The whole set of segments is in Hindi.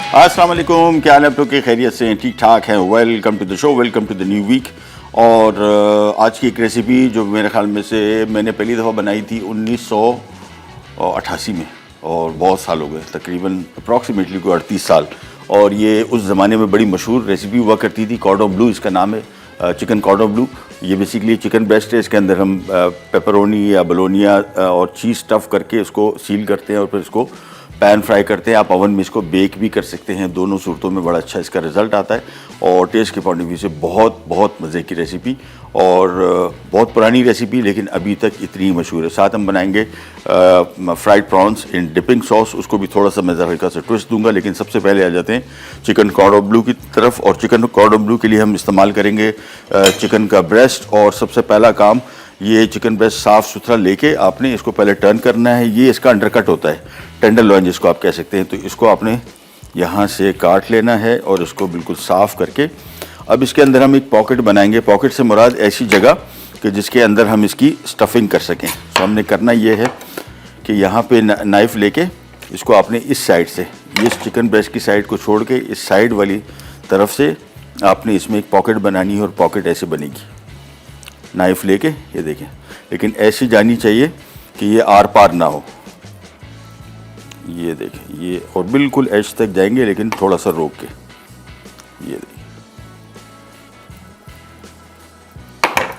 अस्सलाम वालेकुम, क्या हाल है आप लोग के? खैरियत से ठीक ठाक हैं? Welcome to the show, welcome to the new week. और आज की एक रेसिपी जो मेरे ख्याल में से मैंने पहली दफ़ा बनाई थी 1988 में, और बहुत साल हो गए, तकरीबन अप्रॉक्सीमेटली कोई 38 साल। और ये उस ज़माने में बड़ी मशहूर रेसिपी हुआ करती थी। कॉर्डन ब्लू इसका नाम है, चिकन कॉर्डन ब्लू। ये बेसिकली चिकन ब्रेस्ट है, इसके अंदर हम पेपरोनी या बलोनिया और चीज़ स्टफ़ करके इसको सील करते हैं और फिर इसको पैन फ्राई करते हैं। आप ओवन में इसको बेक भी कर सकते हैं, दोनों सूरतों में बड़ा अच्छा इसका रिज़ल्ट आता है। और टेस्ट के पॉइंट ऑफ व्यू से बहुत बहुत मज़े की रेसिपी, और बहुत पुरानी रेसिपी लेकिन अभी तक इतनी मशहूर है। साथ हम बनाएंगे फ्राइड प्रॉन्स इन डिपिंग सॉस, उसको भी थोड़ा सा मैं हल्का सा ट्विस्ट दूंगा। लेकिन सबसे पहले आ जाते हैं चिकन कॉर्डन ब्लू की तरफ। और चिकन कॉर्डन ब्लू के लिए हम इस्तेमाल करेंगे चिकन का ब्रेस्ट। और सबसे पहला काम, ये चिकन ब्रेस्ट साफ़ सुथरा लेके आपने इसको पहले टर्न करना है। ये इसका अंडरकट होता है, टेंडर लॉइन जिसको आप कह सकते हैं। तो इसको आपने यहाँ से काट लेना है और इसको बिल्कुल साफ़ करके अब इसके अंदर हम एक पॉकेट बनाएंगे। पॉकेट से मुराद ऐसी जगह कि जिसके अंदर हम इसकी स्टफिंग कर सकें। तो हमने करना ये है कि यहाँ पे नाइफ़ लेके इसको आपने इस साइड से, ये चिकन ब्रेस्ट की साइड को छोड़ के इस साइड वाली तरफ से आपने इसमें एक पॉकेट बनानी है। और पॉकेट ऐसे बनेगी, नाइफ़ लेके, ये देखें, लेकिन ऐसी जानी चाहिए कि ये आर पार ना हो। ये देखें, ये और बिल्कुल एज तक जाएंगे लेकिन थोड़ा सा रोक के। ये देखें,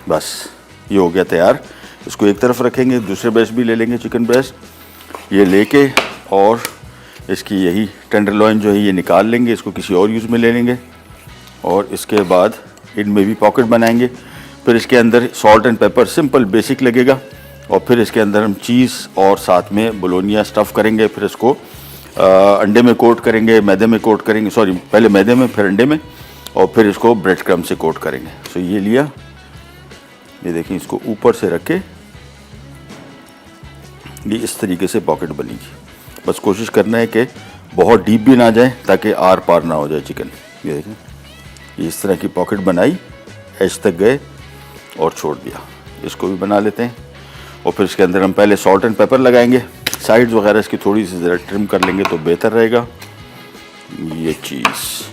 बस ये हो गया तैयार। इसको एक तरफ रखेंगे, दूसरे ब्रेस्ट भी ले लेंगे, चिकन ब्रेस्ट ये लेके, और इसकी यही टेंडर लॉइन जो है ये निकाल लेंगे, इसको किसी और यूज़ में ले लेंगे। और इसके बाद इनमें भी पॉकेट बनाएंगे। फिर इसके अंदर salt and paper, simple basic लगेगा। और फिर इसके अंदर हम चीज़ और साथ में बोलोनिया स्टफ़ करेंगे। फिर इसको अंडे में कोट करेंगे, मैदे में कोट करेंगे, सॉरी पहले मैदे में फिर अंडे में, और फिर इसको ब्रेड क्रम्ब से कोट करेंगे। सो ये लिया, ये देखिए, इसको ऊपर से रख के ये इस तरीके से पॉकेट बनेगी। बस कोशिश करना है कि बहुत डीप भी ना जाए ताकि आर पार ना हो जाए चिकन। ये देखें, ये इस तरह की पॉकेट बनाई, एज तक गए और छोड़ दिया। इसको भी बना लेते हैं। और फिर इसके अंदर हम पहले सॉल्ट एंड पेपर लगाएंगे। साइड्स वगैरह इसकी थोड़ी सी ज़रा ट्रिम कर लेंगे तो बेहतर रहेगा। ये चीज़,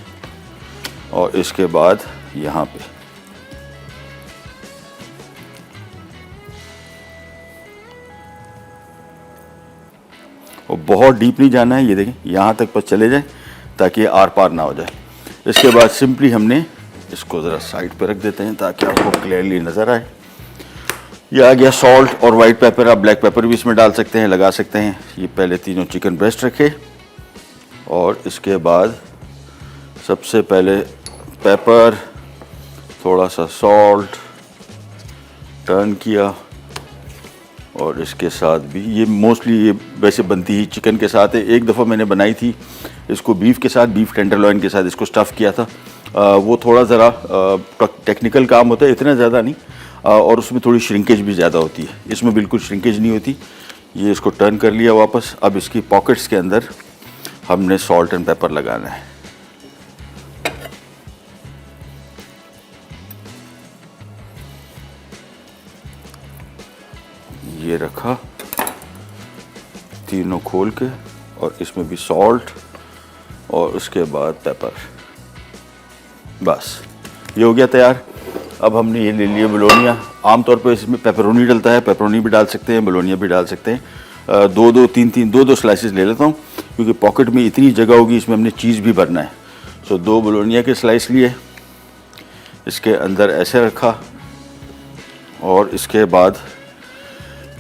और इसके बाद यहाँ पे और बहुत डीप नहीं जाना है। ये देखें, यहाँ तक बस चले जाए ताकि आर पार ना हो जाए। इसके बाद सिंपली हमने इसको ज़रा साइड पे रख देते हैं ताकि आपको क्लियरली नज़र आए। ये आ गया सॉल्ट और वाइट पेपर। आप ब्लैक पेपर भी इसमें डाल सकते हैं, लगा सकते हैं। ये पहले तीनों चिकन ब्रेस्ट रखे, और इसके बाद सबसे पहले पेपर, थोड़ा सा सॉल्ट, टर्न किया। और इसके साथ भी ये मोस्टली ये वैसे बनती ही चिकन के साथ है। एक दफ़ा मैंने बनाई थी इसको बीफ के साथ, बीफ टेंडरलॉइन के साथ इसको स्टफ़ किया था। वो थोड़ा ज़रा टेक्निकल काम होता है, इतना ज़्यादा नहीं, और उसमें थोड़ी श्रिंकेज भी ज़्यादा होती है। इसमें बिल्कुल श्रिंकेज नहीं होती। ये इसको टर्न कर लिया वापस। अब इसकी पॉकेट्स के अंदर हमने सॉल्ट एंड पेपर लगाना है। ये रखा, तीनों खोल के, और इसमें भी सॉल्ट और उसके बाद पेपर। बस ये हो गया तैयार। अब हमने ये ले लिया बोलोनिया। आमतौर पर इसमें पेपरोनी डलता है, पेपरोनी भी डाल सकते हैं, बोलोनिया भी डाल सकते हैं। दो स्लाइसेस ले लेता हूँ क्योंकि पॉकेट में इतनी जगह होगी, इसमें हमने चीज़ भी भरना है। सो 2 बोलोनिया के स्लाइस लिए, इसके अंदर ऐसे रखा, और इसके बाद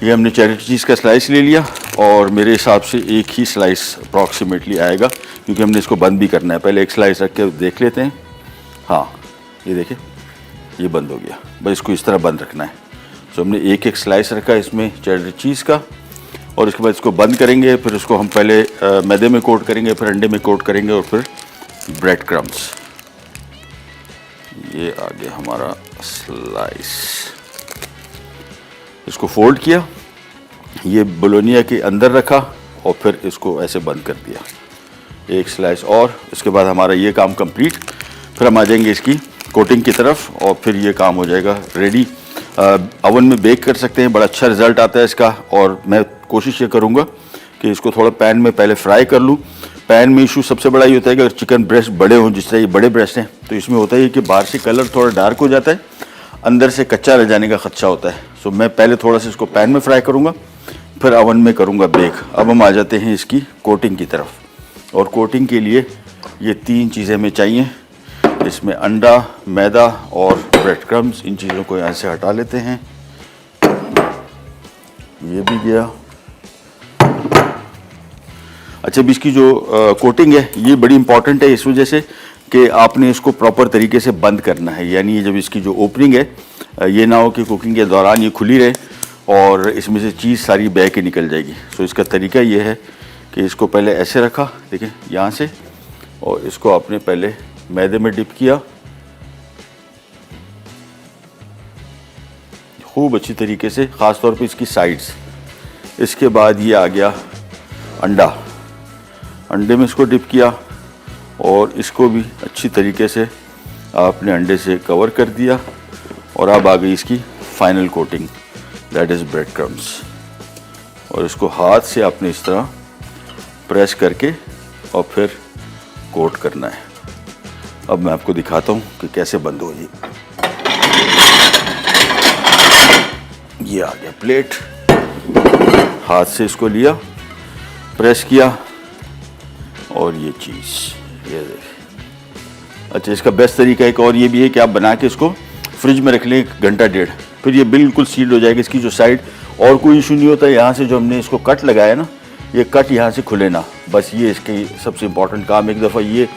ये हमने चेडर चीज़ का स्लाइस ले लिया। और मेरे हिसाब से एक ही स्लाइस अप्रॉक्सीमेटली आएगा क्योंकि हमने इसको बंद भी करना है। पहले एक स्लाइस रख के देख लेते हैं। हाँ, ये देखिए, ये बंद हो गया। बस इसको इस तरह बंद रखना है। तो हमने एक स्लाइस रखा इसमें चेडर चीज़ का, और इसके बाद इसको बंद करेंगे। फिर इसको हम पहले मैदे में कोट करेंगे, फिर अंडे में कोट करेंगे, और फिर ब्रेड क्रम्स। ये आ गया हमारा स्लाइस। इसको फोल्ड किया, ये बोलोनिया के अंदर रखा, और फिर इसको ऐसे बंद कर दिया। एक स्लाइस और, इसके बाद हमारा ये काम कंप्लीट। फिर हम आ जाएंगे इसकी कोटिंग की तरफ, और फिर ये काम हो जाएगा रेडी। ओवन में बेक कर सकते हैं, बड़ा अच्छा रिज़ल्ट आता है इसका। और मैं कोशिश ये करूँगा कि इसको थोड़ा पैन में पहले फ्राई कर लूँ, पैन में इशू सबसे बड़ा ये होता है कि अगर चिकन ब्रेस्ट बड़े हों, जिस तरह ये बड़े ब्रेस्ट हैं, तो इसमें होता है कि बाहर से कलर थोड़ा डार्क हो जाता है, अंदर से कच्चा रह जाने का खदशा होता है। सो मैं पहले थोड़ा सा इसको पैन में फ्राई करूँगा, फिर ओवन में करूँगा बेक। अब हम आ जाते हैं इसकी कोटिंग की तरफ। और कोटिंग के लिए ये 3 चीज़ें हमें चाहिए। इसमें अंडा, मैदा और ब्रेड क्रम्स, इन चीज़ों को यहाँ से हटा लेते हैं। ये भी गया। अच्छा, अब इसकी जो कोटिंग है ये बड़ी इंपॉर्टेंट है इस वजह से कि आपने इसको प्रॉपर तरीके से बंद करना है। यानी जब इसकी जो ओपनिंग है ये ना हो कि कुकिंग के दौरान ये खुली रहे और इसमें से चीज़ सारी बह के निकल जाएगी। सो इसका तरीका ये है कि इसको पहले ऐसे रखा, देखिए यहाँ से, और इसको आपने पहले मैदे में डिप किया खूब अच्छी तरीके से, ख़ास तौर पे इसकी साइड्स। इसके बाद ये आ गया अंडा, अंडे में इसको डिप किया और इसको भी अच्छी तरीके से आपने अंडे से कवर कर दिया। और अब आ गई इसकी final coating, that is bread crumbs. और इसको हाथ से आपने इस तरह प्रेस करके और फिर कोट करना है। अब मैं आपको दिखाता हूँ कि कैसे बंद हो ये। ये आ गया प्लेट, हाथ से इसको लिया, प्रेस किया और ये चीज़ ये देखिए। अच्छा, इसका बेस्ट तरीका एक और ये भी है कि आप बना के इसको फ्रिज में रख लें 1 घंटा डेढ़, फिर ये बिल्कुल सील्ड हो जाएगी इसकी जो साइड। और कोई इशू नहीं होता। यहाँ से जो हमने इसको कट लगाया ना, ये कट यहाँ से खुले ना, बस ये इसकी सबसे इम्पॉर्टेंट काम। एक दफ़ा ये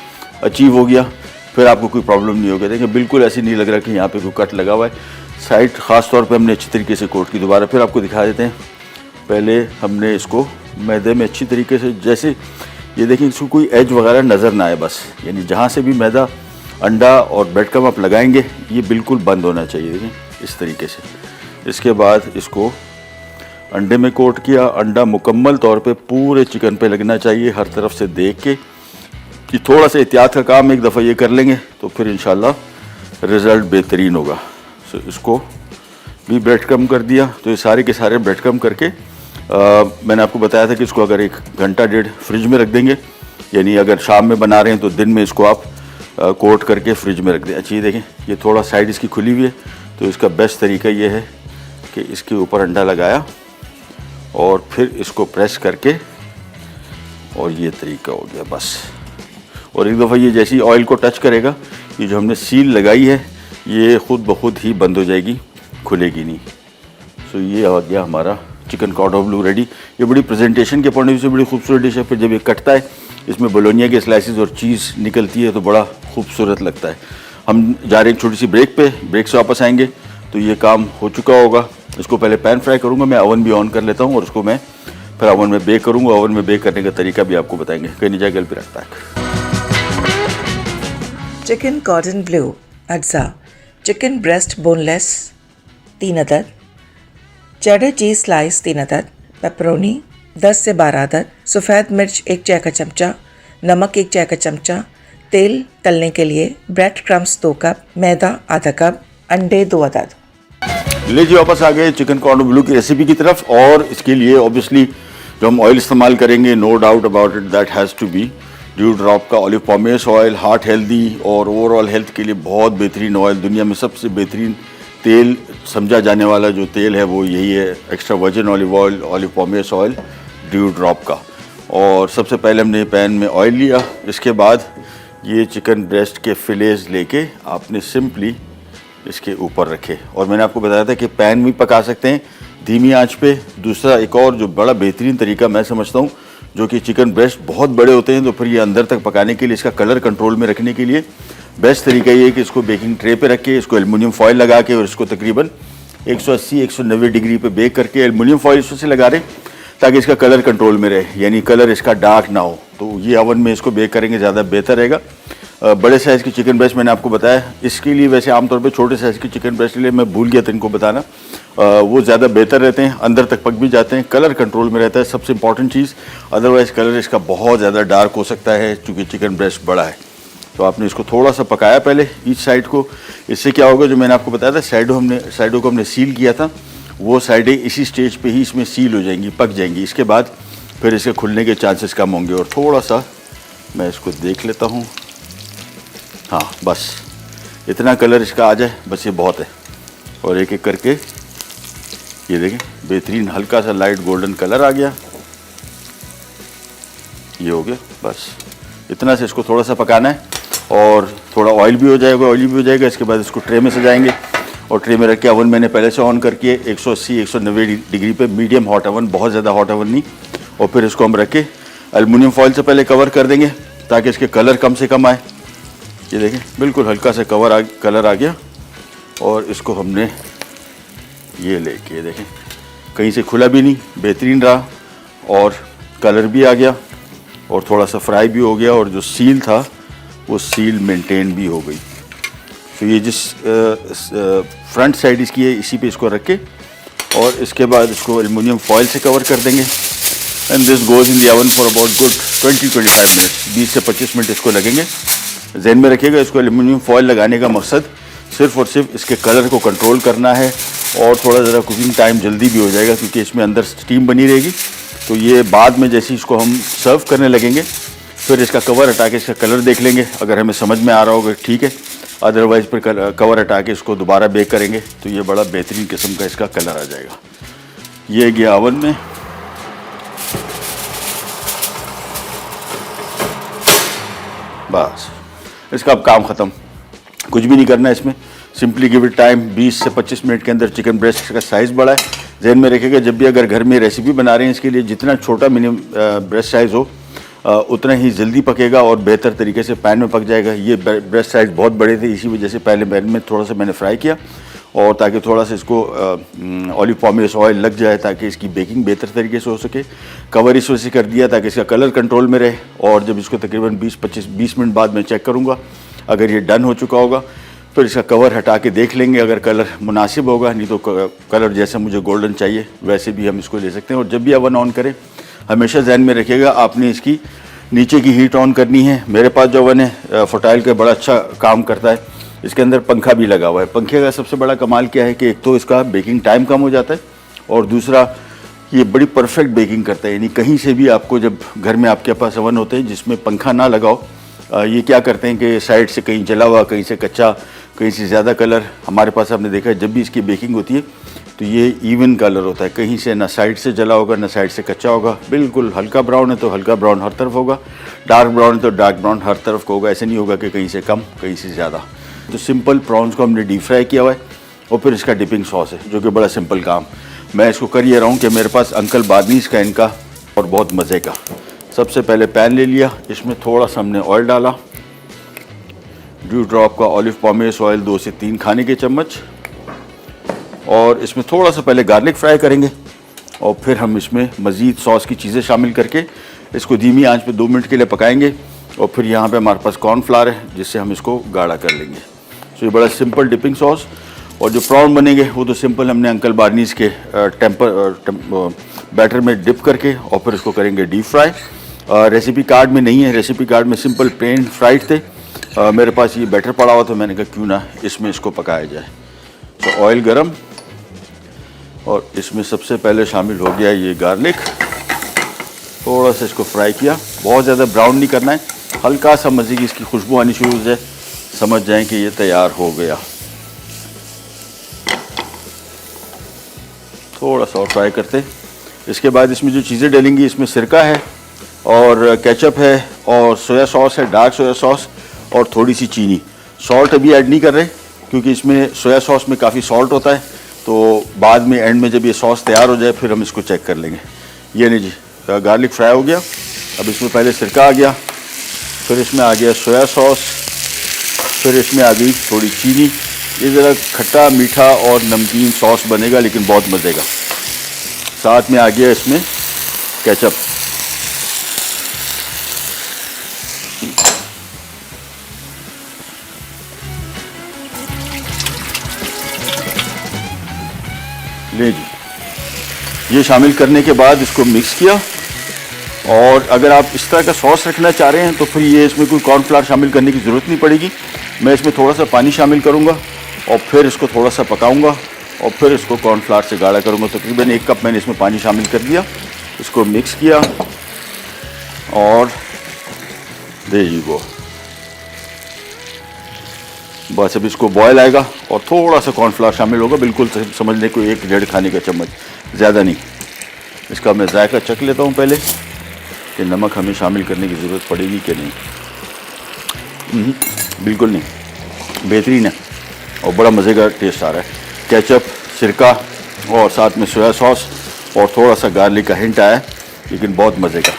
अचीव हो गया फिर आपको कोई प्रॉब्लम नहीं होगी। देखिए बिल्कुल ऐसे नहीं लग रहा कि यहाँ पे कोई कट लगा हुआ है। साइड ख़ास तौर पे हमने अच्छी तरीके से कोट की। दोबारा फिर आपको दिखा देते हैं। पहले हमने इसको मैदे में अच्छी तरीके से, जैसे ये देखिए इसको कोई एज वगैरह नज़र ना आए, बस यानी जहाँ से भी मैदा, अंडा और ब्रेड क्रम्ब आप लगाएंगे ये बिल्कुल बंद होना चाहिए। देखिए इस तरीके से। इसके बाद इसको अंडे में कोट किया। अंडा मुकम्मल तौर पे पूरे चिकन पे लगना चाहिए, हर तरफ से देख के। कि थोड़ा सा एहतियात का काम एक दफ़ा ये कर लेंगे तो फिर इंशाल्लाह रिज़ल्ट बेहतरीन होगा। सो इसको भी ब्रेड क्रम्ब कर दिया। तो ये सारे के सारे ब्रेड क्रम्ब करके मैंने आपको बताया था कि इसको अगर 1 घंटा डेढ़ फ्रिज में रख देंगे, यानी अगर शाम में बना रहे हैं तो दिन में इसको आप कोट करके फ्रिज में रख दें। अच्छा, ये देखें ये थोड़ा साइड इसकी खुली हुई है, तो इसका बेस्ट तरीका ये है कि इसके ऊपर अंडा लगाया और फिर इसको प्रेस करके, और ये तरीका हो गया बस। और एक दफ़ा ये जैसे ही ऑयल को टच करेगा, ये जो हमने सील लगाई है ये ख़ुद ब खुद ही बंद हो जाएगी, खुलेगी नहीं। सो ये आ गया हमारा चिकन कॉर्डन ब्लू रेडी। ये बड़ी प्रेजेंटेशन के पॉइंट ऑफ व्यू से बड़ी खूबसूरत डिश है। फिर जब ये कटता है, इसमें बोलोनिया के स्लाइसेस और चीज़ निकलती है तो बड़ा खूबसूरत लगता है। हम जा रहे हैं एक छोटी सी ब्रेक पे, ब्रेक से वापस आएंगे तो ये काम हो चुका होगा। इसको पहले पैन फ्राई करूँगा, मैं ओवन भी ऑन कर लेता हूँ और उसको मैं फिर ओवन में बेक करूँगा। ओवन में बेक करने का तरीका भी आपको बताएंगे। कहीं नहीं जाएगा, फिर रखता है। चिकन कॉर्डन ब्लू अज्जा, चिकन ब्रेस्ट बोनलेस 3 अदद, चेडर चीज़ स्लाइस 3 अदद, पेपरोनी 10 से 12 अदद, सफ़ेद मिर्च 1 चाय का चमचा, नमक 1 चाय का चमचा, तेल तलने के लिए, ब्रेड क्रम्स 2 कप, मैदा आधा कप, अंडे 2 अदद। ले जी वापस आ गए चिकन कॉर्डन ब्लू की रेसिपी की तरफ। और इसके लिए ऑब्वियसली जो हम ऑयल इस्तेमाल करेंगे, no doubt about it, that has to be dew drop का olive pomace oil. Heart healthy और ओवरऑल हेल्थ के लिए बहुत बेहतरीन ऑयल। दुनिया में सबसे बेहतरीन तेल समझा जाने वाला जो तेल है वो यही है, extra virgin olive oil, olive pomace oil Dew drop का। और सबसे पहले हमने पैन में ऑयल लिया। इसके बाद ये चिकन ब्रेस्ट के फिलेज लेके आपने सिंपली इसके ऊपर रखे। और मैंने आपको बताया था कि पैन में पका सकते हैं धीमी आंच पे। दूसरा एक और जो बड़ा बेहतरीन तरीका मैं समझता हूँ, जो कि चिकन ब्रेस्ट बहुत बड़े होते हैं तो फिर ये अंदर तक पकाने के लिए, इसका कलर कंट्रोल में रखने के लिए बेस्ट तरीका ये है कि इसको बेकिंग ट्रे पे रख के, इसको एल्युमिनियम फॉयल लगा के और इसको तकरीबन 180-190 डिग्री पे बेक करके, एल्युमिनियम फॉयल इससे लगा रहे ताकि इसका कलर कंट्रोल में रहे, यानी कलर इसका डार्क ना हो। तो ये ओवन में इसको बेक करेंगे ज़्यादा बेहतर रहेगा। बड़े साइज़ की चिकन ब्रेस्ट मैंने आपको बताया, इसके लिए वैसे आमतौर पे छोटे साइज़ की चिकन ब्रेस्ट के लिए मैं भूल गया था इनको बताना, वो ज़्यादा बेहतर रहते हैं, अंदर तक पक भी जाते हैं, कलर कंट्रोल में रहता है सबसे इंपॉर्टेंट चीज़। अदरवाइज़ कलर इसका बहुत ज़्यादा डार्क हो सकता है चूँकि चिकन ब्रेस्ट बड़ा है। तो आपने इसको थोड़ा सा पकाया पहले ईच साइड को। इससे क्या होगा, जो मैंने आपको बताया था साइडों को हमने सील किया था, वो साइडें इसी स्टेज पे ही इसमें सील हो जाएंगी, पक जाएंगी। इसके बाद फिर इसके खुलने के चांसेस कम होंगे। और थोड़ा सा मैं इसको देख लेता हूँ। हाँ बस इतना कलर इसका आ जाए, बस ये बहुत है। और एक एक करके ये देखें, बेहतरीन हल्का सा लाइट गोल्डन कलर आ गया। ये हो गया, बस इतना से इसको थोड़ा सा पकाना है और थोड़ा ऑयल भी हो जाएगा, ऑयली भी हो जाएगा। इसके बाद इसको ट्रे में सजाएंगे और ट्रे में रख के ओवन मैंने पहले से ऑन करके 180-190 डिग्री पे, मीडियम हॉट ओवन, बहुत ज़्यादा हॉट ओवन नहीं। और फिर इसको हम रख के एल्युमिनियम फॉइल से पहले कवर कर देंगे ताकि इसके कलर कम से कम आए। ये देखें बिल्कुल हल्का सा कलर आ गया। और इसको हमने ये लेके, ये देखें कहीं से खुला भी नहीं, बेहतरीन रहा और कलर भी आ गया और थोड़ा सा फ्राई भी हो गया और जो सील था वो सील मेंटेन भी हो गई। तो ये जिस फ्रंट साइड इसकी है इसी पे इसको रख के और इसके बाद इसको एल्युमिनियम फॉइल से कवर कर देंगे। And this goes in the oven for about good 20-25 minutes, 20 से 25 मिनट इसको लगेंगे। जहन में रखिएगा इसको एल्युमिनियम फॉइल लगाने का मकसद सिर्फ और सिर्फ इसके कलर को कंट्रोल करना है और थोड़ा ज़रा कुकिंग टाइम जल्दी भी हो जाएगा क्योंकि इसमें अंदर स्टीम बनी रहेगी। तो ये बाद में जैसे इसको हम सर्व करने लगेंगे फिर इसका कवर हटा के इसका कलर देख लेंगे, अगर हमें समझ में आ रहा होगा ठीक है, अदरवाइज़ फिर कवर हटा के इसको दोबारा बेक करेंगे तो ये बड़ा बेहतरीन किस्म का इसका कलर आ जाएगा। ये गया ओवन में। बस इसका अब काम ख़त्म, कुछ भी नहीं करना है इसमें, सिंपली गिव इट टाइम। 20 से 25 मिनट के अंदर चिकन ब्रेस्ट का साइज़ बड़ा है। जहन में रखिएगा जब भी अगर घर में रेसिपी बना रहे हैं इसके लिए जितना छोटा मिनिमम ब्रेस्ट साइज़ हो उतना ही जल्दी पकेगा और बेहतर तरीके से पैन में पक जाएगा। ये ब्रेस्ट साइज़ बहुत बड़े थे, इसी वजह से पहले पैन में थोड़ा सा मैंने फ्राई किया और ताकि थोड़ा सा इसको ऑलिव पॉमेस ऑयल लग जाए ताकि इसकी बेकिंग बेहतर तरीके से हो सके। कवर इस वजह से कर दिया ताकि इसका कलर कंट्रोल में रहे और जब इसको तकरीबन 20 मिनट बाद मैं चेक करूँगा अगर ये डन हो चुका होगा फिर इसका कवर हटा के देख लेंगे, अगर कलर मुनासिब होगा, नहीं तो कलर जैसा मुझे गोल्डन चाहिए वैसे भी हम इसको ले सकते हैं। और जब भी ओवन ऑन करें हमेशा ध्यान में रखिएगा आपने इसकी नीचे की हीट ऑन करनी है। मेरे पास जो ओवन है फोटाइल का बड़ा अच्छा काम करता है, इसके अंदर पंखा भी लगा हुआ है। पंखे का सबसे बड़ा कमाल क्या है कि एक तो इसका बेकिंग टाइम कम हो जाता है और दूसरा ये बड़ी परफेक्ट बेकिंग करता है। यानी कहीं से भी आपको जब घर में आपके पास ओवन होते हैं जिसमें पंखा ना लगाओ, ये क्या करते हैं कि साइड से कहीं जला हुआ, कहीं से कच्चा, कहीं से ज़्यादा कलर, हमारे पास आपने देखा है जब भी इसकी बेकिंग होती है तो ये इवन कलर होता है, कहीं से ना साइड से जला होगा ना साइड से कच्चा होगा। बिल्कुल हल्का ब्राउन है तो हल्का ब्राउन हर तरफ होगा, डार्क ब्राउन है तो डार्क ब्राउन हर तरफ को होगा। ऐसे नहीं होगा कि कहीं से कम कहीं से ज़्यादा। तो सिंपल प्रॉन्स को हमने डीप फ्राई किया हुआ है और फिर इसका डिपिंग सॉस है जो कि बड़ा सिंपल काम। मैं इसको कर ये रहा हूँ कि मेरे पास अंकल बादनीस का इनका और बहुत मज़े का। सबसे पहले पैन ले लिया, इसमें थोड़ा सा हमने ऑयल डाला, ड्यू ड्रॉप का ऑलिव पॉमेस ऑयल 2 से 3 खाने के चम्मच, और इसमें थोड़ा सा पहले गार्लिक फ्राई करेंगे और फिर हम इसमें मज़ीद सॉस की चीज़ें शामिल करके इसको धीमी आंच पे 2 मिनट के लिए पकाएंगे। और फिर यहाँ पे हमारे पास कॉर्नफ्लावर है जिससे हम इसको गाढ़ा कर लेंगे। तो ये बड़ा सिंपल डिपिंग सॉस। और जो प्रॉन बनेंगे वो तो सिंपल हमने अंकल बार्नीस के बैटर में डिप करके और फिर इसको करेंगे डीप फ्राई। रेसिपी कार्ड में नहीं है, रेसिपी कार्ड में सिंपल प्लेन फ्राइड थे। मेरे पास ये बैटर पड़ा हुआ था, मैंने कहा क्यों ना इसमें इसको पकाया जाए। तो ऑयल गरम और इसमें सबसे पहले शामिल हो गया ये गार्लिक। थोड़ा सा इसको फ्राई किया, बहुत ज़्यादा ब्राउन नहीं करना है, हल्का सा मज़े की इसकी खुशबू आनी शुरू हो जाए, समझ जाएं कि ये तैयार हो गया। थोड़ा सा और फ्राई करते। इसके बाद इसमें जो चीज़ें डालेंगी, इसमें सिरका है और केचप है और सोया सॉस है, डार्क सोया सॉस, और थोड़ी सी चीनी। सॉल्ट अभी ऐड नहीं कर रहे क्योंकि इसमें सोया सॉस में काफ़ी सॉल्ट होता है, तो बाद में एंड में जब ये सॉस तैयार हो जाए फिर हम इसको चेक कर लेंगे। ये नहीं जी, गार्लिक फ्राई हो गया। अब इसमें पहले सिरका आ गया, फिर इसमें आ गया सोया सॉस, फिर इसमें आ गई थोड़ी चीनी। ये ज़रा खट्टा मीठा और नमकीन सॉस बनेगा लेकिन बहुत मज़े का। साथ में आ गया इसमें केचप। ले जी, ये शामिल करने के बाद इसको मिक्स किया। और अगर आप इस तरह का सॉस रखना चाह रहे हैं तो फिर ये इसमें कोई कॉर्नफ्लावर शामिल करने की ज़रूरत नहीं पड़ेगी। मैं इसमें थोड़ा सा पानी शामिल करूँगा और फिर इसको थोड़ा सा पकाऊंगा और फिर इसको कॉर्नफ्लावर से गाढ़ा करूँगा। तकरीबन 1 कप मैंने इसमें पानी शामिल कर दिया, इसको मिक्स किया और दे यू गो। बस अब इसको बॉयल आएगा और थोड़ा सा कॉर्नफ्लावर शामिल होगा, बिल्कुल समझने को 1-1.5 खाने का चम्मच, ज़्यादा नहीं। इसका मैं जायका चख लेता हूँ पहले कि नमक हमें शामिल करने की ज़रूरत पड़ेगी कि नहीं। बिल्कुल नहीं, बेहतरीन है और बड़ा मज़े का टेस्ट आ रहा है। केचप, सिरका और साथ में सोया सॉस और थोड़ा सा गार्लिक का हिंट आया है, लेकिन बहुत मज़े का।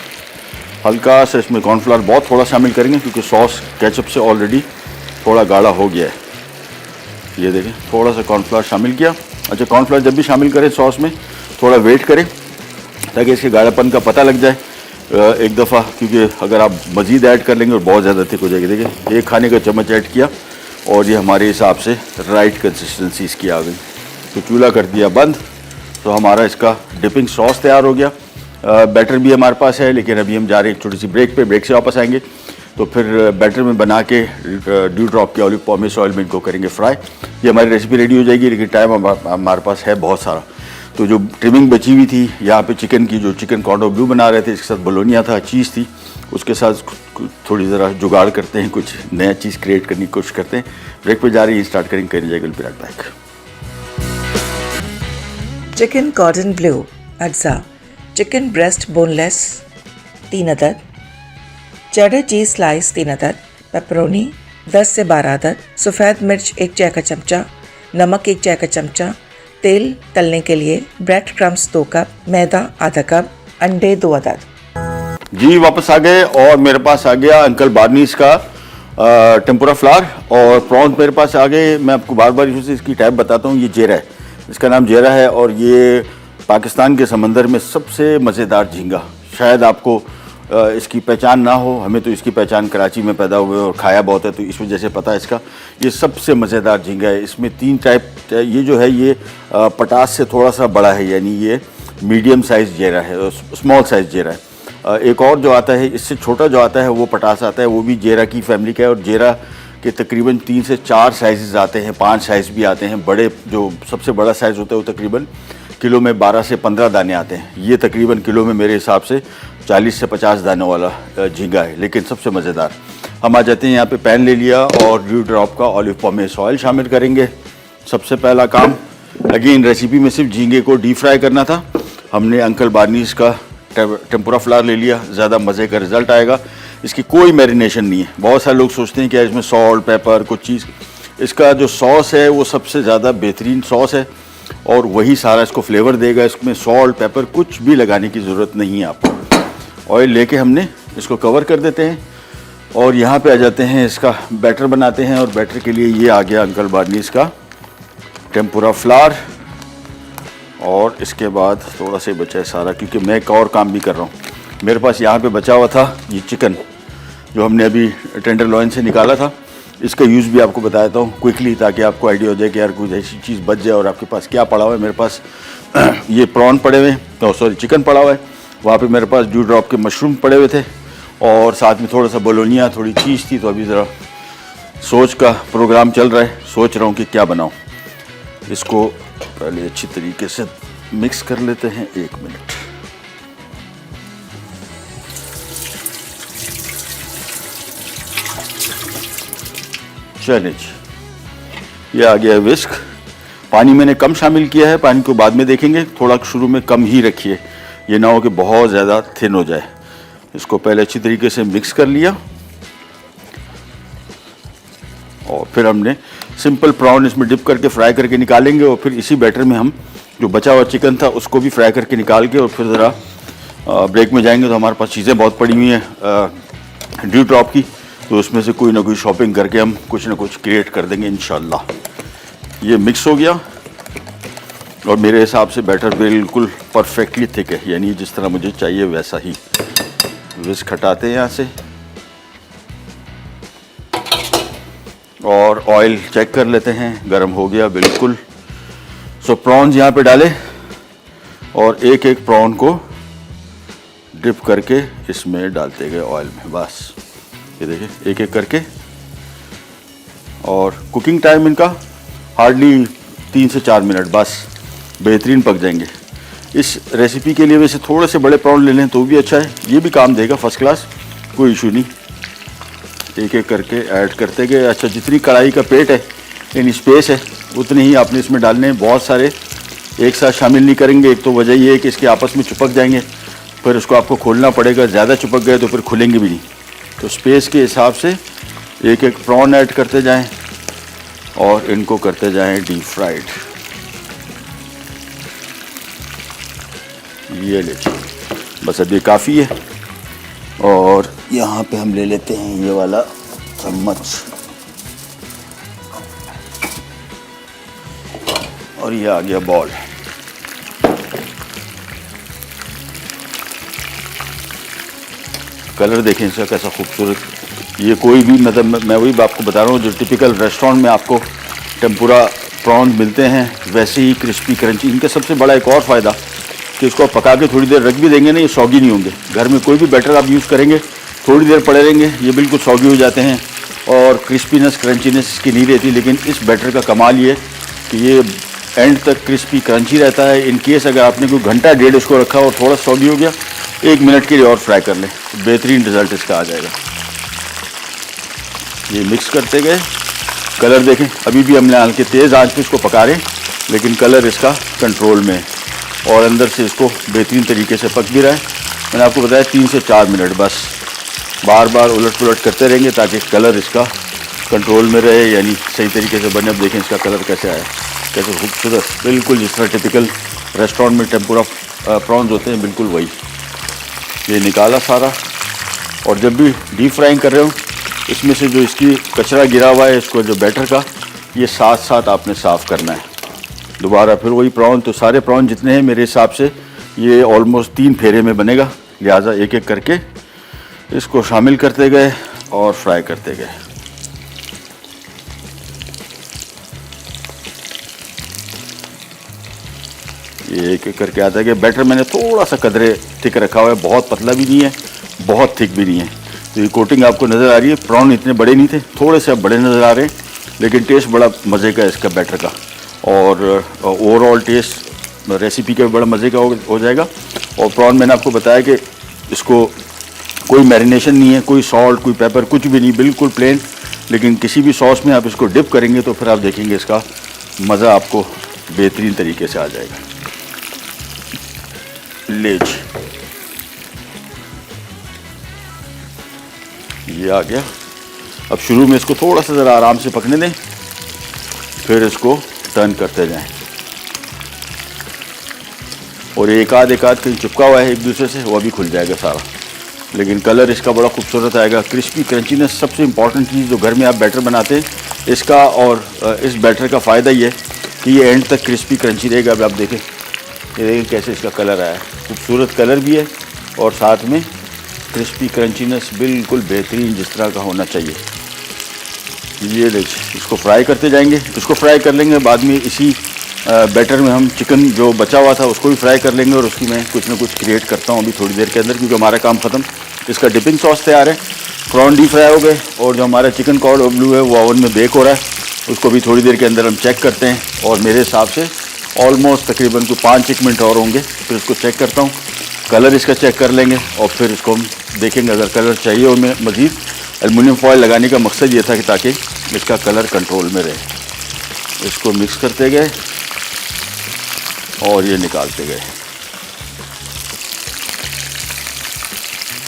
हल्का सा इसमें कॉर्नफ्लावर बहुत थोड़ा शामिल करेंगे क्योंकि सॉस केचप से ऑलरेडी थोड़ा गाढ़ा हो गया है। ये देखें, थोड़ा सा कॉर्नफ्लावर शामिल किया। अच्छा, कॉर्नफ्लावर जब भी शामिल करें सॉस में थोड़ा वेट करें ताकि इसके गाढ़ापन का पता लग जाए एक दफ़ा, क्योंकि अगर आप मज़ीद ऐड कर लेंगे और बहुत ज़्यादा थिक हो जाएगी। देखिए 1 खाने का चम्मच ऐड किया और ये हमारे हिसाब से राइट कंसिस्टेंसी इसकी आ गई। तो चूल्हा कर दिया बंद। तो हमारा इसका डिपिंग सॉस तैयार हो गया। बैटर भी हमारे पास है, लेकिन अभी हम जा रहे हैं एक छोटी सी ब्रेक पे। ब्रेक से वापस आएंगे तो फिर बैटर में बना के ड्यू ड्रॉप के ऑलिव पॉमेस ऑयल में इनको करेंगे फ्राई। ये हमारी रेसिपी रेडी हो जाएगी, लेकिन टाइम हमारे पास है बहुत सारा। तो जो ट्रिमिंग बची हुई थी यहाँ पे चिकन की, जो चिकन कॉर्डन ब्लू बना रहे थे, इसके साथ बोलोनिया था, चीज़ थी, उसके साथ थोड़ी ज़रा जुगाड़ करते हैं, कुछ नया चीज़ क्रिएट करने की कोशिश करते हैं। ब्रेक पे जा रही है, स्टार्ट करेंगे, करें जाएगा फिर बैक। चिकन कॉर्डन ब्लू अज्जा, चिकन ब्रेस्ट बोनलेस 3 अदद, चेडर चीज़ स्लाइस 3 अदद, पेपरोनी 10 से 12 अदद, सफ़ेद मिर्च 1 चाय का चमचा, नमक 1 चाय का चमचा, तेल तलने के लिए, ब्रेड क्रम्स 2 कप, मैदा आधा कप, अंडे 2 अदद। जी वापस आ गए और मेरे पास आ गया अंकल बार्नीज का टेम्पुरा फ्लावर और प्रॉन्स मेरे पास आ गए। मैं आपको बार बार इसकी टाइप बताता हूँ। ये जेरा है, इसका नाम जेरा है और ये पाकिस्तान के समंदर में सबसे मज़ेदार झींगा। शायद आपको इसकी पहचान ना हो, हमें तो इसकी पहचान कराची में पैदा हुए और खाया बहुत है, तो इस वजह से पता है इसका। ये सबसे मज़ेदार झींगा है। इसमें 3 टाइप, ये जो है ये पटास से थोड़ा सा बड़ा है, यानी ये मीडियम साइज़ जेरा है, स्मॉल साइज़ जेरा है। एक और जो आता है इससे छोटा जो आता है वो पटास आता है, वो भी जेरा की फैमिली का है। और जेरा के तकरीबन 3 से 4 साइज़ आते हैं, 5 साइज़ भी आते हैं। बड़े जो सबसे बड़ा साइज़ होता है वो तकरीबन किलो में 12 से 15 दाने आते हैं। ये तकरीबन किलो में मेरे हिसाब से 40 से 50 दानों वाला झींगा है, लेकिन सबसे मज़ेदार। हम आ जाते हैं यहाँ पे पैन ले लिया और ड्यू ड्रॉप का ऑलिव पॉमेस ऑयल शामिल करेंगे। सबसे पहला काम, अगेन रेसिपी में सिर्फ झींगे को डीप फ्राई करना था। हमने अंकल बार्नीज का टेम्पुरा फ्लावर ले लिया, ज़्यादा मज़े का रिज़ल्ट आएगा। इसकी कोई मैरिनेशन नहीं है। बहुत सारे लोग सोचते हैं कि इसमें सॉल्ट, पेपर, कुछ चीज़। इसका जो सॉस है वो सबसे ज़्यादा बेहतरीन सॉस है और वही सारा इसको फ्लेवर देगा। इसमें सॉल्ट, पेपर कुछ भी लगाने की ज़रूरत नहीं है आपको। ऑयल लेके हमने इसको कवर कर देते हैं और यहाँ पे आ जाते हैं, इसका बैटर बनाते हैं। और बैटर के लिए ये आ गया अंकल बार्नीज का टेम्पुरा फ्लावर और इसके बाद थोड़ा सा बचा है सारा, क्योंकि मैं एक और काम भी कर रहा हूँ। मेरे पास यहाँ पे बचा हुआ था ये चिकन जो हमने अभी टेंडर लॉइन से निकाला था। इसका यूज़ भी आपको बता देता हूँ क्विकली, ताकि आपको आइडिया हो जाए कि यार कुछ ऐसी चीज़ बच जाए और आपके पास क्या पड़ा हुआ है। मेरे पास ये प्रॉन पड़े हुए हैं, तो सॉरी चिकन पड़ा हुआ है। वहाँ पे मेरे पास ड्यू ड्रॉप के मशरूम पड़े हुए थे और साथ में थोड़ा सा बोलोनिया, थोड़ी चीज़ थी। तो अभी ज़रा सोच का प्रोग्राम चल रहा है, सोच रहा हूँ कि क्या बनाऊँ। इसको पहले अच्छी तरीके से मिक्स कर लेते हैं। 1 मिनट। चलिए जी, ये आ गया है विस्क। पानी मैंने कम शामिल किया है, पानी को बाद में देखेंगे। थोड़ा शुरू में कम ही रखिए, ये ना हो कि बहुत ज़्यादा थिन हो जाए। इसको पहले अच्छी तरीके से मिक्स कर लिया और फिर हमने सिंपल प्रॉन इसमें डिप करके फ्राई करके निकालेंगे और फिर इसी बैटर में हम जो बचा हुआ चिकन था उसको भी फ्राई करके निकाल के और फिर ज़रा ब्रेक में जाएंगे। तो हमारे पास चीज़ें बहुत पड़ी हुई हैं ड्यू ड्रॉप की, तो उसमें से कोई ना कोई शॉपिंग करके हम कुछ ना कुछ क्रिएट कर देंगे इंशाल्लाह। ये मिक्स हो गया और मेरे हिसाब से बैटर बिल्कुल परफेक्टली थिक है, यानी जिस तरह मुझे चाहिए वैसा ही। विस्क हटाते हैं यहाँ से और ऑयल चेक कर लेते हैं, गर्म हो गया बिल्कुल। सो प्रॉन्स यहाँ पे डालें और एक एक प्रॉन को डिप करके इसमें डालते गए ऑयल में। बस ये देखिए एक एक करके। और कुकिंग टाइम इनका हार्डली 3 से 4 मिनट, बस बेहतरीन पक जाएंगे। इस रेसिपी के लिए वैसे थोड़े से बड़े प्रॉन ले लें तो भी अच्छा है, ये भी काम देगा फर्स्ट क्लास, कोई इशू नहीं। एक एक करके ऐड करते गए। अच्छा, जितनी कढ़ाई का पेट है यानी स्पेस है उतने ही आपने इसमें डालने हैं। बहुत सारे एक साथ शामिल नहीं करेंगे। एक तो वजह ये है कि इसके आपस में चिपक जाएंगे, फिर उसको आपको खोलना पड़ेगा। ज़्यादा चिपक गए तो फिर खुलेंगे भी नहीं। तो स्पेस के हिसाब से एक एक प्रॉन ऐड करते जाएं और इनको करते जाएं डीप फ्राइड। ये लीजिए, बस अब ये काफ़ी है। और यहाँ पे हम ले लेते हैं ये वाला चम्मच और ये आ गया बॉल। कलर देखें इसका कैसा खूबसूरत। ये कोई भी मतलब मैं वही आपको बता रहा हूँ जो टिपिकल रेस्टोरेंट में आपको टेम्पुरा प्रॉन्स मिलते हैं वैसे ही क्रिस्पी क्रंची। इनका सबसे बड़ा एक और फ़ायदा कि इसको आप पका के थोड़ी देर रख भी देंगे ना, ये सॉगी नहीं होंगे। घर में कोई भी बैटर आप यूज़ करेंगे थोड़ी देर पड़े रहेंगे ये बिल्कुल सॉगी हो जाते हैं और क्रिस्पीनेस क्रंचीनेस इसकी नहीं रहती। लेकिन इस बैटर का कमाल ये कि ये एंड तक क्रिस्पी क्रंची रहता है। इन केस अगर आपने कोई घंटा डेढ़ इसको रखा और थोड़ा सॉगी हो गया, 1 मिनट के लिए और फ्राई कर लें, बेहतरीन रिजल्ट इसका आ जाएगा। ये मिक्स करते गए। कलर देखें, अभी भी हमने हल्के तेज़ आंच पे इसको पका रहे हैं लेकिन कलर इसका कंट्रोल में है और अंदर से इसको बेहतरीन तरीके से पक भी रहा है। मैंने आपको बताया 3 से 4 मिनट बस बार बार उलट पुलट करते रहेंगे ताकि कलर इसका कंट्रोल में रहे, यानी सही तरीके से बने। अब देखें इसका कलर कैसे आया, कैसे खूबसूरत, बिल्कुल जिस तरह टिपिकल रेस्टोरेंट में टेम्पुरा प्रॉन्स होते हैं बिल्कुल वही। ये निकाला सारा। और जब भी डीप फ्राइंग कर रहे हो इसमें से जो इसकी कचरा गिरा हुआ है इसको जो बैटर का, ये साथ साथ आपने साफ़ करना है। दोबारा फिर वही प्रॉन, तो सारे प्रॉन जितने हैं मेरे हिसाब से ये ऑलमोस्ट 3 फेरे में बनेगा, लिहाजा एक एक करके इसको शामिल करते गए और फ्राई करते गए। ये एक एक करके आता है। बैटर मैंने थोड़ा सा कदरे थिक रखा हुआ है, बहुत पतला भी नहीं है बहुत थिक भी नहीं है। तो ये कोटिंग आपको नज़र आ रही है। प्रॉन इतने बड़े नहीं थे, थोड़े से अब बड़े नज़र आ रहे हैं, लेकिन टेस्ट बड़ा मज़े का है इसका बैटर का और ओवरऑल टेस्ट रेसिपी का भी बड़ा मज़े का हो जाएगा। और प्रॉन मैंने आपको बताया कि इसको कोई मैरिनेशन नहीं है, कोई सॉल्ट कोई पेपर कुछ भी नहीं, बिल्कुल प्लेन। लेकिन किसी भी सॉस में आप इसको डिप करेंगे तो फिर आप देखेंगे इसका मज़ा आपको बेहतरीन तरीके से आ जाएगा। लेज ये आ गया। अब शुरू में इसको थोड़ा सा ज़रा आराम से पकने दें, फिर इसको टर्न करते जाएं। और एक आध कहीं चिपका हुआ है एक दूसरे से, वो अभी खुल जाएगा सारा। लेकिन कलर इसका बड़ा खूबसूरत आएगा। क्रिस्पी क्रंचीनेस सबसे इम्पॉर्टेंट चीज़ जो घर में आप बैटर बनाते हैं इसका, और इस बैटर का फ़ायदा ये है कि ये एंड तक क्रिस्पी क्रंची रहेगा। अब आप देखें, ये देखें कैसे इसका कलर आया है, खूबसूरत कलर भी है और साथ में क्रिस्पी क्रंचीनेस बिल्कुल बेहतरीन जिस तरह का होना चाहिए। ये देखिए, इसको फ्राई करते जाएंगे। इसको फ्राई कर लेंगे, बाद में इसी बैटर में हम चिकन जो बचा हुआ था उसको भी फ्राई कर लेंगे और उसकी मैं कुछ ना कुछ क्रिएट करता हूँ अभी थोड़ी देर के अंदर, क्योंकि हमारा काम ख़त्म। इसका डिपिंग सॉस तैयार है, प्रॉन डीप फ्राई हो गए और जो हमारा चिकन कॉर्डन ब्लू है वो ओवन में बेक हो रहा है। उसको भी थोड़ी देर के अंदर हम चेक करते हैं और मेरे हिसाब से ऑलमोस्ट तकरीबन को 5-1 मिनट और होंगे। फिर इसको चेक करता हूँ, कलर इसका चेक कर लेंगे और फिर इसको हम देखेंगे। अगर कलर चाहिए हो में मज़ीद, एल्युमिनियम फॉयल लगाने का मकसद ये था कि ताकि इसका कलर कंट्रोल में रहे। इसको मिक्स करते गए और ये निकालते गए।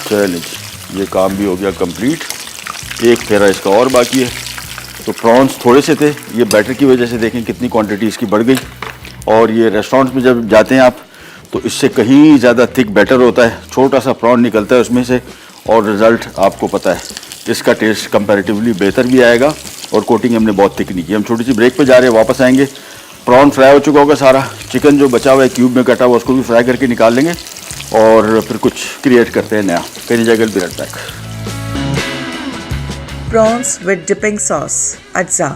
चलिए, ये काम भी हो गया कंप्लीट। एक फेरा इसका और बाकी है। तो प्रॉन्स थोड़े से थे, ये बैटर की वजह से देखें कितनी क्वांटिटी इसकी बढ़ गई। और ये रेस्टोरेंट्स में जब जाते हैं आप तो इससे कहीं ज़्यादा थिक बैटर होता है, छोटा सा प्रॉन निकलता है उसमें से और रिज़ल्ट आपको पता है इसका टेस्ट कंपैरेटिवली बेहतर भी आएगा। और कोटिंग हमने बहुत थिक नहीं की। हम छोटी सी ब्रेक पे जा रहे हैं, वापस आएंगे। प्रॉन फ्राई हो चुका होगा सारा, चिकन जो बचा हुआ है क्यूब में कटा हुआ उसको भी फ्राई करके निकाल लेंगे और फिर कुछ क्रिएट करते हैं नया। कहीं जगह भी रखता है। प्रॉन्स विद डिपिंग सॉस अज्जा।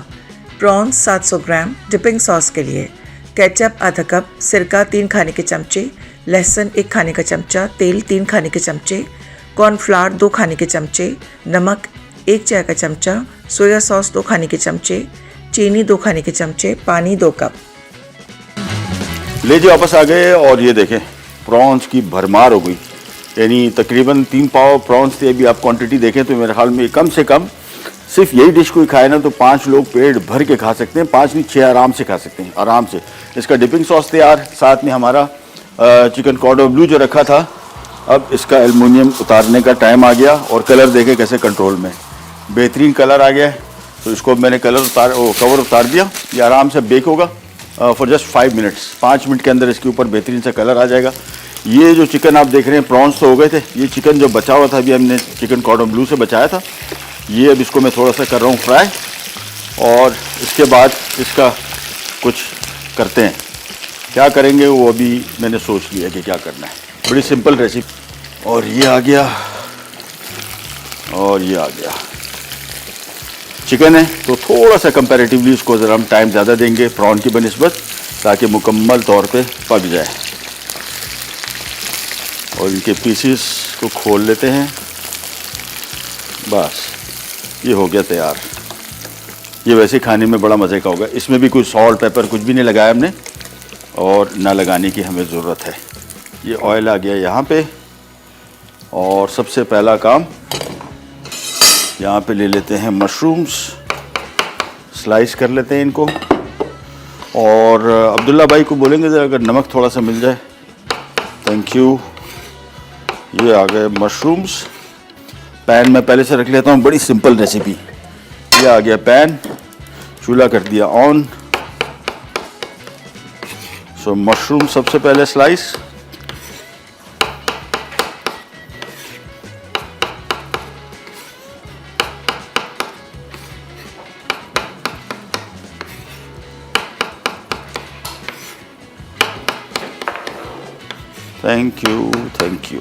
प्रॉन्स 700 ग्राम। डिपिंग सॉस के लिए केचप आधा कप, सिरका 3 खाने के चमचे, लहसुन 1 खाने का चमचा, तेल 3 खाने के चमचे, कॉर्नफ्लावर 2 खाने के चमचे, नमक 1 चाय का चमचा, सोया सॉस 2 खाने के चमचे, चीनी 2 खाने के चमचे, पानी 2 कप। ले जी वापस आ गए और ये देखें प्रॉन्स की भरमार हो गई। यानी तकरीबन 3 पाव प्रॉन्स थे। अभी आप क्वांटिटी देखें तो मेरे ख्याल में कम से कम सिर्फ यही डिश कोई खाए ना तो 5 लोग पेट भर के खा सकते हैं, 5 नहीं 6 आराम से खा सकते हैं, आराम से। इसका डिपिंग सॉस तैयार, साथ में हमारा चिकन कॉर्डो ब्लू जो रखा था। अब इसका एल्युमिनियम उतारने का टाइम आ गया और कलर देखें कैसे कंट्रोल में, बेहतरीन कलर आ गया है। तो इसको मैंने कवर उतार दिया। ये आराम से बेक होगा फॉर जस्ट 5 मिनट्स। 5 मिनट के अंदर इसके ऊपर बेहतरीन सा कलर आ जाएगा। ये जो चिकन आप देख रहे हैं, प्रॉन्स तो हो गए थे, ये चिकन जो बचा हुआ था अभी हमने चिकन कॉर्डो ब्लू से बचाया था, ये अब इसको मैं थोड़ा सा कर रहा हूँ फ्राई, और इसके बाद इसका कुछ करते हैं। क्या करेंगे वो अभी मैंने सोच लिया कि क्या करना है। बड़ी सिंपल रेसिपी। और ये आ गया, और ये आ गया। चिकन है तो थोड़ा सा कंपैरेटिवली इसको ज़रा हम टाइम ज़्यादा देंगे प्रॉन की बनिस्बत, ताकि मुकम्मल तौर पे पक जाए। और इनके पीसेस को खोल लेते हैं। बस ये हो गया तैयार। ये वैसे खाने में बड़ा मज़े का होगा। इसमें भी कुछ सॉल्ट पेपर कुछ भी नहीं लगाया हमने, और ना लगाने की हमें ज़रूरत है। ये ऑयल आ गया यहाँ पे, और सबसे पहला काम यहाँ पे ले लेते हैं मशरूम्स, स्लाइस कर लेते हैं इनको। और अब्दुल्ला भाई को बोलेंगे ज़रा अगर नमक थोड़ा सा मिल जाए, थैंक यू। ये आ गए मशरूम्स। पैन में पहले से रख लेता हूँ, बड़ी सिंपल रेसिपी। ये आ गया पैन, चूल्हा कर दिया ऑन। सो मशरूम सबसे पहले slice, thank you thank you.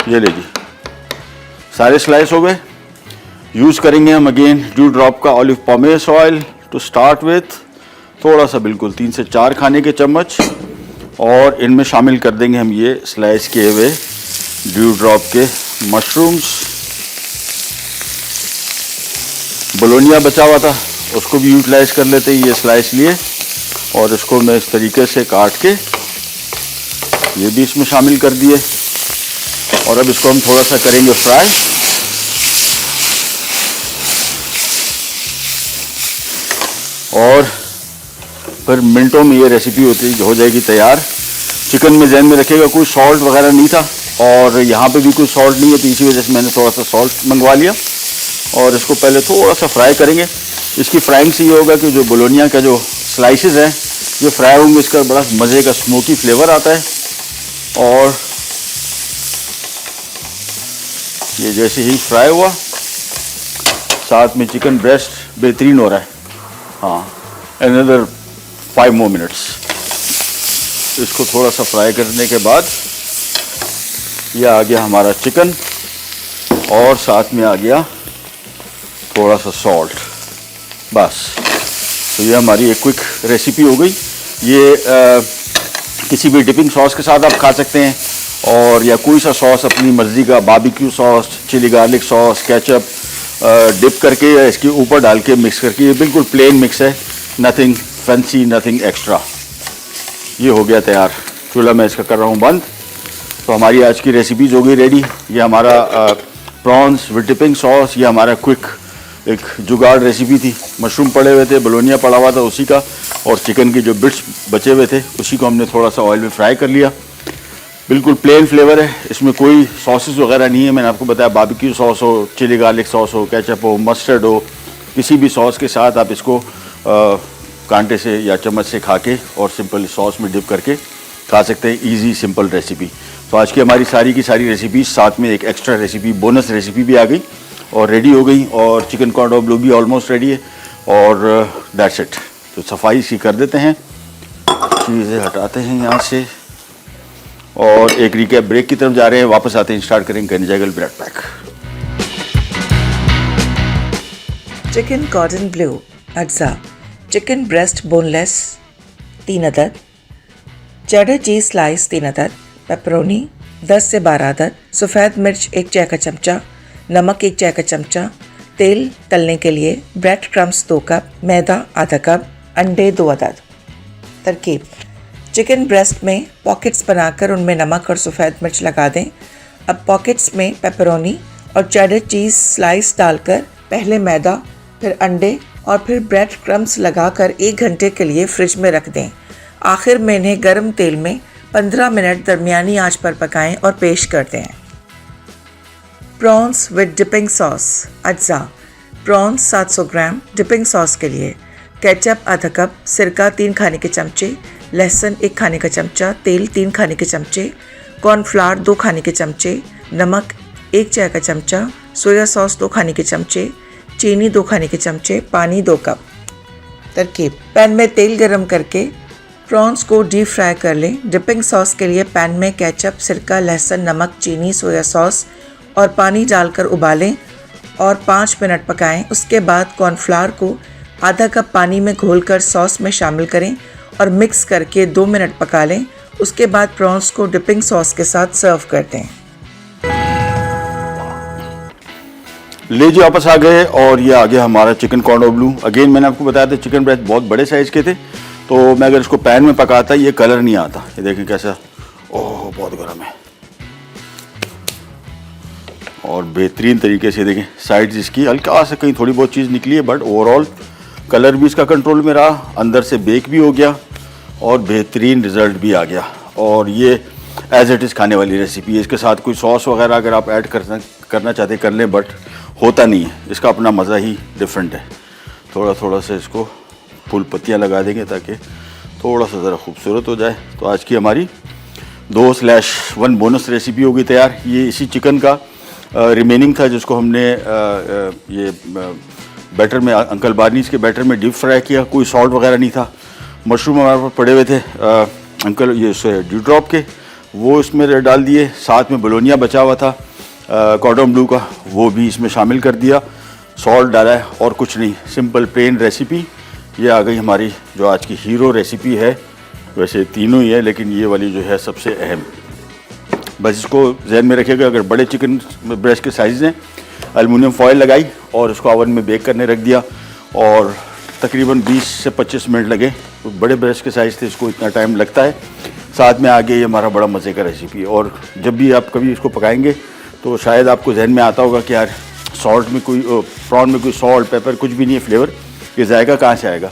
ये लीजिए सारे स्लाइस हो गए। यूज़ करेंगे हम अगेन ड्यू ड्रॉप का olive pomace oil to start with, थोड़ा सा बिल्कुल 3 से 4 खाने के चम्मच, और इनमें शामिल कर देंगे हम ये स्लाइस किए हुए ड्यू ड्रॉप के मशरूम्स। बोलोनिया बचा हुआ था उसको भी यूटिलाइज कर लेते हैं। ये स्लाइस लिए और इसको मैं इस तरीके से काट के ये भी इसमें शामिल कर दिए, और अब इसको हम थोड़ा सा करेंगे फ्राई। और फिर मिनटों में ये रेसिपी हो जाएगी तैयार। चिकन में जहन में रखिएगा कोई सॉल्ट वगैरह नहीं था, और यहाँ पे भी कोई सॉल्ट नहीं है, तो इसी वजह से मैंने थोड़ा सा सॉल्ट मंगवा लिया। और इसको पहले थोड़ा सा फ्राई करेंगे। इसकी फ्राइंग से ये होगा कि जो बोलोनिया का जो स्लाइसेस हैं ये फ्राई होंगे, इसका बड़ा मज़े का स्मोकी फ्लेवर आता है। और ये जैसे ही फ्राई हुआ, साथ में चिकन ब्रेस्ट बेहतरीन हो रहा है। हाँ, अनदर 5 more minutes। इसको थोड़ा सा फ्राई करने के बाद ये आ गया हमारा चिकन, और साथ में आ गया थोड़ा सा सॉल्ट। बस, तो ये हमारी एक क्विक रेसिपी हो गई। ये किसी भी डिपिंग सॉस के साथ आप खा सकते हैं, और या कोई सा सॉस अपनी मर्ज़ी का, barbecue sauce, chilli garlic sauce, ketchup dip करके या इसके ऊपर डाल के मिक्स करके। ये बिल्कुल प्लेन मिक्स है, नथिंग फैंसी, नथिंग एक्स्ट्रा। ये हो गया तैयार। चूल्हा मैं इसका कर रहा हूँ बंद। तो हमारी आज की रेसिपीज़ हो गई रेडी। ये हमारा प्रॉन्स विद डिपिंग सॉस, ये हमारा क्विक एक जुगाड़ रेसिपी थी। मशरूम पड़े हुए थे, बोलोनिया पड़ा हुआ था उसी का, और चिकन के जो बिट्स बचे हुए थे उसी को हमने थोड़ा सा ऑयल में फ्राई कर लिया। बिल्कुल प्लेन फ्लेवर है, इसमें कोई सॉसेस वगैरह नहीं है। मैंने आपको बताया बारबेक्यू सॉस हो, चिली गार्लिक सॉस हो, केचप हो, मस्टर्ड हो, किसी भी सॉस के साथ आप इसको कांटे से या चम्मच से खा के और सिंपल सॉस में डिप करके खा सकते हैं। Easy simple recipe. तो आज की हमारी सारी की सारी रेसिपी, साथ में एक एक्स्ट्रा रेसिपी, बोनस रेसिपी भी आ गई और रेडी हो गई। और चिकन कॉर्डो ब्लू भी ऑलमोस्ट रेडी है, और दैट्स इट। तो सफाई सी कर देते हैं, चीज़ें हटाते हैं यहाँ से, और एक रिकैप ब्रेक की तरफ जा रहे हैं। वापस आते हैं, स्टार्ट करेंगे कनिजागल ब्रेड पैक। चिकन कॉर्डन ब्लू अज्जा, चिकन ब्रेस्ट बोनलेस 3 अदद, चेडर चीज स्लाइस 3 अदद, पेपरोनी 10 से 12 अदद, सफ़ेद मिर्च 1 चाय का चमचा, नमक 1 चाय का चमचा, तेल तलने के लिए, ब्रेड क्रम्स 2 कप, मैदा आधा कप, अंडे 2 अदद। तरकीब: चिकन ब्रेस्ट में पॉकेट्स बनाकर उनमें नमक और सफ़ेद मिर्च लगा दें। अब पॉकेट्स में पेपरोनी और चेडर चीज़ स्लाइस डालकर पहले मैदा, फिर अंडे और फिर ब्रेड क्रम्स लगाकर 1 घंटे के लिए फ्रिज में रख दें। आखिर में इन्हें गर्म तेल में 15 मिनट दरमियानी आंच पर पकाएं और पेश कर दें। Prawns with dipping sauce. अज्जा। प्रॉन्स 700 ग्राम। डिपिंग सॉस के लिए केचप आधा कप, सिरका 3 खाने के चमचे, लहसुन 1 खाने का चमचा, तेल 3 खाने के चमचे, कॉर्नफ्लावर 2 खाने के चमचे, नमक 1 चाय का चमचा, सोया सॉस 2 खाने के चमचे, चीनी 2 खाने के चमचे, पानी 2 कप। तरकीब: पैन में तेल गरम करके प्रॉन्स को डीप फ्राई कर लें। डिपिंग सॉस के लिए पैन में केचप, सिरका, लहसुन, नमक, चीनी, सोया सॉस और पानी डालकर उबालें और 5 मिनट पकाएं। उसके बाद कॉर्नफ्लावर को आधा कप पानी में घोलकर सॉस में शामिल करें और मिक्स करके 2 मिनट पका लें। उसके बाद प्रॉन्स को डिपिंग सॉस के साथ सर्व कर दें। ले जी वापस आ गए और ये आ गया हमारा चिकन कॉर्डो ब्लू। अगेन मैंने आपको बताया था चिकन ब्रेस्ट बहुत बड़े साइज़ के थे, तो मैं अगर इसको पैन में पकाता ये कलर नहीं आता। ये देखें कैसा, ओह बहुत गर्म है। और बेहतरीन तरीके से देखें साइड्स इसकी हल्का सा कहीं थोड़ी बहुत चीज़ निकली है, बट ओवरऑल कलर भी इसका कंट्रोल में रहा, अंदर से बेक भी हो गया और बेहतरीन रिज़ल्ट भी आ गया। और ये एज इट इज़ खाने वाली रेसिपी है। इसके साथ कोई सॉस वगैरह अगर आप ऐड करना चाहते कर लें, बट होता नहीं है, इसका अपना मज़ा ही डिफरेंट है। थोड़ा थोड़ा सा इसको फूल पत्तियाँ लगा देंगे ताकि थोड़ा सा ज़रा खूबसूरत हो जाए। तो आज की हमारी 2/1 बोनस रेसिपी होगी तैयार। ये इसी चिकन का रिमेनिंग था जिसको हमने ये बैटर में अंकल बार्नीज़ के बैटर में डीप फ्राई किया। कोई सॉल्ट वगैरह नहीं था। मशरूम हमारे पास पड़े हुए थे अंकल ये ड्यू ड्रॉप के, वो इसमें डाल दिए। साथ में बोलोनिया बचा हुआ था कॉर्डन ब्लू का, वो भी इसमें शामिल कर दिया। सॉल्ट डाला है और कुछ नहीं, सिंपल प्लेन रेसिपी। ये आ गई हमारी जो आज की हीरो रेसिपी है। वैसे तीनों ही है लेकिन ये वाली जो है सबसे अहम। बस इसको जहन में रखिएगा, अगर बड़े चिकन ब्रेस्ट के साइज़ हैं, एलुमिनियम फॉयल लगाई और उसको ओवन में बेक करने रख दिया और तकरीबन 20 से 25 मिनट लगे। तो बड़े ब्रेस्ट के साइज़ थे, इसको इतना टाइम लगता है। साथ में आगे ये हमारा बड़ा मज़े का रेसिपी। और जब भी आप कभी इसको पकाएंगे तो शायद आपको जहन में आता होगा कि यार सॉल्ट में कोई प्रॉन में कोई सॉल्ट पेपर कुछ भी नहीं है, फ्लेवर ये जाएगा कहाँ से आएगा।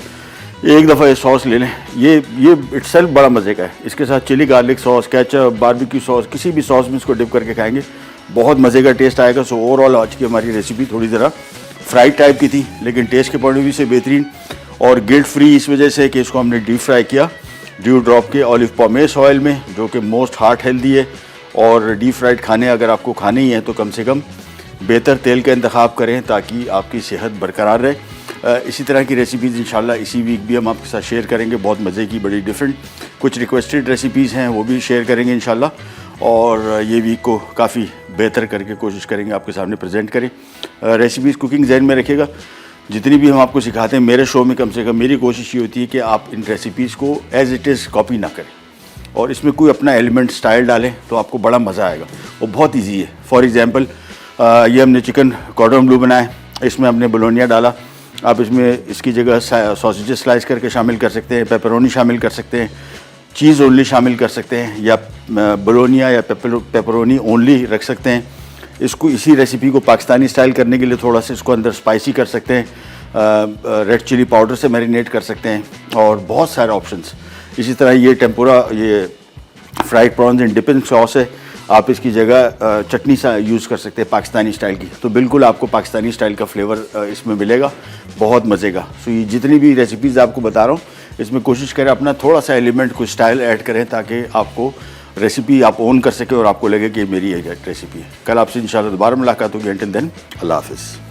एक दफ़ा ये सॉस ले लें, ये इटसेल्फ बड़ा मज़े का है। इसके साथ chilli garlic sauce, ketchup, barbecue sauce, किसी भी सॉस में इसको डिप करके खाएंगे बहुत मज़े का टेस्ट आएगा। सो ओवरऑल आज की हमारी रेसिपी थोड़ी ज़रा फ्राइड टाइप की थी लेकिन टेस्ट के पॉइंट ऑफ व्यू से बेहतरीन और गिल्ट फ्री, इस वजह से कि इसको हमने डीप फ्राई किया ड्यू ड्रॉप के ऑलिव पॉमेस ऑयल में, जो कि मोस्ट हार्ट हेल्दी है। और डीप फ्राइड खाने अगर आपको खाने ही हैं तो कम से कम बेहतर तेल का इंतखाब करें ताकि आपकी सेहत बरकरार रहे। इसी तरह की रेसिपीज़ इंशाल्लाह इसी वीक भी हम आपके साथ शेयर करेंगे, बहुत मज़े की, बड़ी डिफरेंट। कुछ रिक्वेस्टेड रेसिपीज़ हैं वो भी शेयर करेंगे इंशाल्लाह और ये वीक को काफ़ी बेहतर करके कोशिश करेंगे आपके सामने प्रेजेंट करें। रेसिपीज़ कुकिंग जहन में रखिएगा, जितनी भी हम आपको सिखाते हैं मेरे शो में कम से कम मेरी कोशिश ये होती है कि आप इन रेसिपीज़ को एज़ इट इज़ कॉपी ना करें और इसमें कोई अपना एलिमेंट स्टाइल डालें तो आपको बड़ा मज़ा आएगा। वो बहुत ईजी है। फॉर एग्ज़ाम्पल ये हमने चिकन कॉर्डन ब्लू बनाया, इसमें हमने बोलोनिया डाला। आप इसमें इसकी जगह सॉसेजेस स्लाइस करके शामिल कर सकते हैं, पेपरोनी शामिल कर सकते हैं, चीज़ ओनली शामिल कर सकते हैं या बोलोनिया या पेपरोनी ओनली रख सकते हैं। इसको इसी रेसिपी को पाकिस्तानी स्टाइल करने के लिए थोड़ा सा इसको अंदर स्पाइसी कर सकते हैं, रेड चिली पाउडर से मैरिनेट कर सकते हैं और बहुत सारे ऑप्शंस। इसी तरह ये टेम्पुरा, ये fried prawns and dipping sauce है, आप इसकी जगह चटनी सा यूज़ कर सकते हैं पाकिस्तानी स्टाइल की, तो बिल्कुल आपको पाकिस्तानी स्टाइल का फ्लेवर इसमें मिलेगा, बहुत मज़े का। सो ये जितनी भी रेसिपीज़ आपको बता रहा हूँ इसमें कोशिश करें अपना थोड़ा सा एलिमेंट कुछ स्टाइल ऐड करें ताकि आपको रेसिपी आप ओन कर सकें और आपको लगे कि मेरी एक रेसिपी है। कल आपसे इंशाल्लाह दोबारा मुलाकात होगी। अंटिल देन अल्लाह हाफ़िज़।